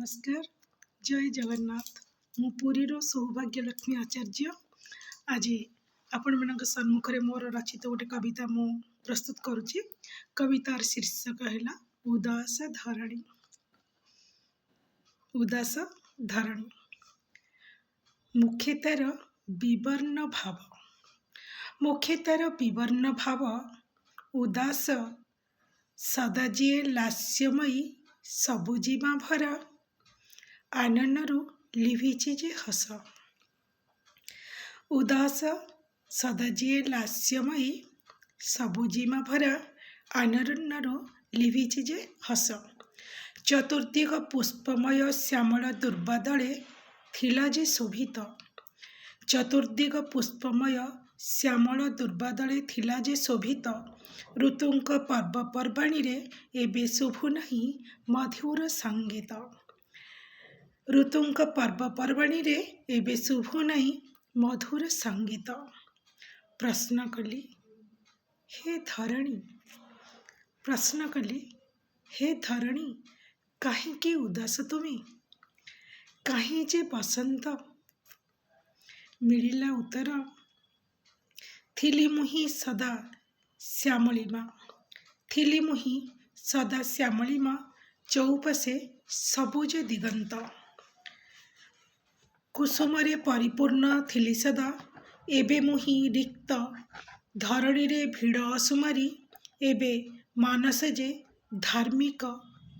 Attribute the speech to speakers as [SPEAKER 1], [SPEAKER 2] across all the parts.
[SPEAKER 1] नमस्कार। जय जगन्नाथ। मु पुरीर सौभाग्यलक्ष्मी आचार्य। आज आपण मान सम्मुख में मोर रचित गोटे कविता मु प्रस्तुत करुच्ची। कवितार शीर्षक है उदास धरणी। उदास धरणी। मुखे तार विवर्ण भाव, मुखे तार विवर्ण भाव, उदास सदा जिए लास्यमयी, सबुजीमा भरा, आननरु लिभिछि जे हस। उदास सदा जिए लास्यमयी, सबुजीमा भरा, आननरु लिभिछि जे हस। चतुर्दिग पुष्पमय श्यामल दुर्बादले थिला जे शोभित। चतुर्दिग पुष्पमय श्यामल दुर्बादले थिला जे शोभित। ऋतुंक पर्वपर्वाणी रे एबे शुभु नहीं मधुर संगीत। ऋतुंक पर्वपर्वाणी रे एबे शुभु नहीं मधुर संगीत। प्रश्न कली हे धरणी, प्रश्न कली हे धरणी, काहींकी उदास तुमी, काहीं जे बसंत। मिलिला उत्तर, थिली मुही सदा श्यामलिमा, थिली मुही सदा श्यामलिमा, चौपाशे सबुज दिगंत। कुसुमरे परिपूर्ण थिली सदा, एबे मुही रिक्त। धरणी रे भिड़ असुमारी, एबे मानस जे धार्मिक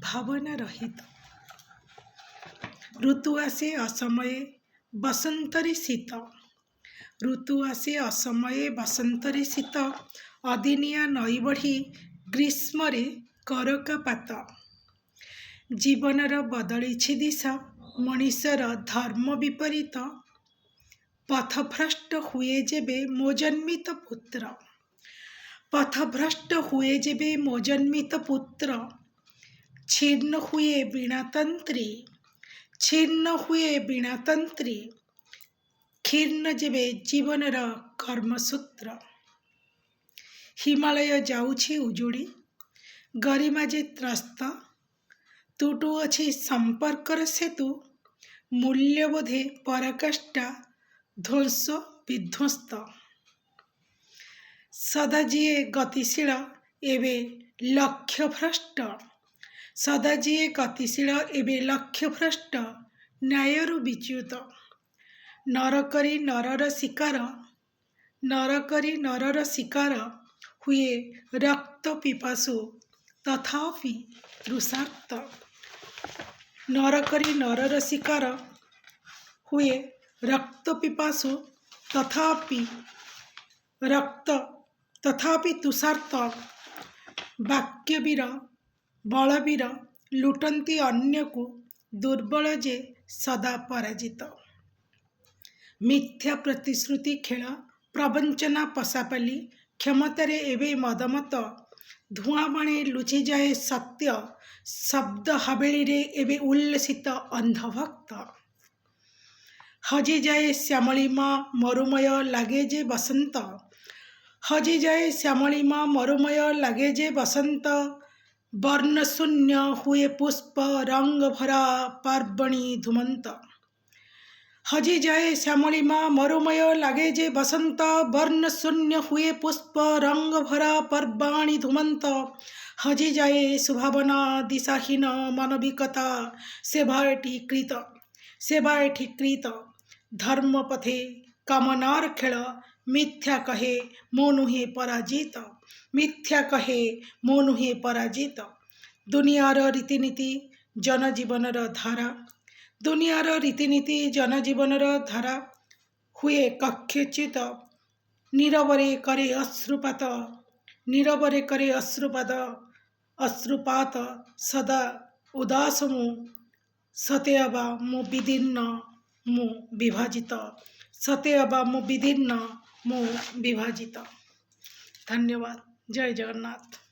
[SPEAKER 1] भावना रहित। ऋतु आसे असमये बसंतरे शीत, ऋतु आसे असमये बसंतरे शीत। अदिनिया नई बढ़ी ग्रीष्मरे करकापात। जीवनर बदलिछि दिशा, मनीषर धर्म विपरीत। पथभ्रष्ट हुए जेबे मो जन्मित पुत्र, पथभ्रष्ट हुए जेबे मो जन्मित पुत्र। छीर्ण हुए बीणातंत्री, छीर्ण हुए बीणातंत्री। क्षीर्ण जेबे जीवनर कर्मसूत्र। हिमालय जाउछि उजुड़ी, गरिमा जे त्रस्त। तुटु अछि संपर्कर सेतु, मूल्यबोधे पराकाष्ठा, ध्वंस विध्वस्त। सदा जिए गतिशील, एबे लक्ष्य भ्रष्ट। सदा जिए गतिशील, एबे लक्ष्य भ्रष्ट। न्यायरु विच्युत। नरकरी नरर शिकार, नरकरी नरर शिकार। हुए रक्त पिपासु, तथापि तृषार्त। नरकरी नरर शिकार, हुए रक्त पिपासु, तथापि तुषार्त। वाक्यवीर बलवीर, लुटंती अन्यकु, दुर्बल जे सदा पराजित। मिथ्या प्रतिश्रुति खेल, प्रवंचना पशापाली। क्षमतारे एबे मदमत, धुआं बाणे लुचि जाए सत्य। शब्द हावेली रे एबे उल्लसित अंधभक्त। हजि जाए श्यामलिमा मरुमय, लागे जे बसंत। हजि जाए श्यामलिमा मरुमय, लागे जे बसंत। वर्ण शून्य हुए पुष्प, रंग भरा पार्वणी धुमंत। हजि जाए श्यामलिमा मरुमय, लागे जे बसंत। वर्ण शून्य हुए पुष्प, रंग भरा पर्वाणी धुमंत। हजि जाए सुभावना दिशाहीन मानविकता, सेवाएटी कृत, सेवाएटी कृत। धर्म पथे कामनार खेल, मिथ्या कहे मो नुहे पराजित, मिथ्या कहे मो नुहे पराजित। दुनियार रीतिनीति जनजीवनर धारा, दुनियार रीतिनीति जनजीवनर धारा। हुए कक्षच्युत, नीरवरे करे अश्रुपात, नीरवरे करे अश्रुपात, अश्रुपात। सदा उदास मु, सतेअबा मु विदीर्ण मु विभाजित, सतेअबा मु विदीर्ण मु विभाजित। धन्यवाद। जय जगन्नाथ।